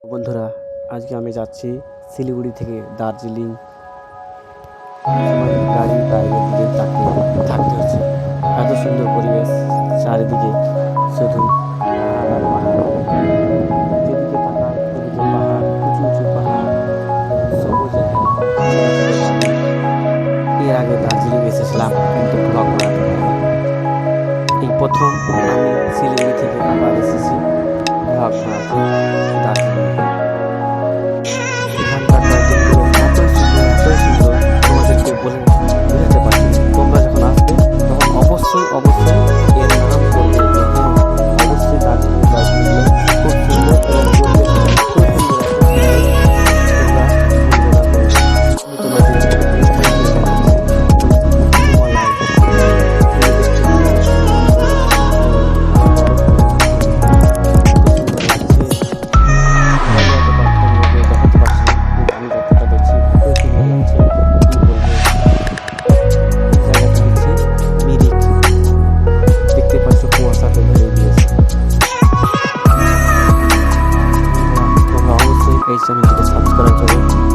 বন্ধুরা, আজকে আমি যাচ্ছি শিলিগুড়ি থেকে দার্জিলিং। গাড়ি বাইরের দিকে তাকিয়ে থাকতে হচ্ছে। এত সুন্দর পরিবেশ, চারিদিকে শুধু পাহাড় আর পাহাড়। যেদিকে তাকায় ওদিকে পাহাড়, উঁচু উঁচু পাহাড়, সবুজে ঘেরা ছোট ছোট বাড়ি। এর আগে দার্জিলিং এসেছিলাম, কিন্তু ব্লগ বানাতে পারিনি। এই প্রথম আমি শিলিগুড়ি থেকে আবার এসেছি ব্লগ বানাতে দার্জিলিং। এখানকার টয়লেটগুলো এতই সুন্দর তোমাদেরকে বলে বোঝাতে পারছি না। তোমরা যখন আসবে তখন অবশ্যই এর নাম করবে যে হ্যাঁ, অবশ্যই দার্জিলিং টয়লেটগুলো খুব সুন্দর এবং পরিবেশ এত সুন্দর তোমরা ভুলবে না করবে। আমি তোমাদের স্থায়ীকে দেখাচ্ছি হিমালয়। এই চ্যানেলটিকে সাবস্ক্রাইব করুন।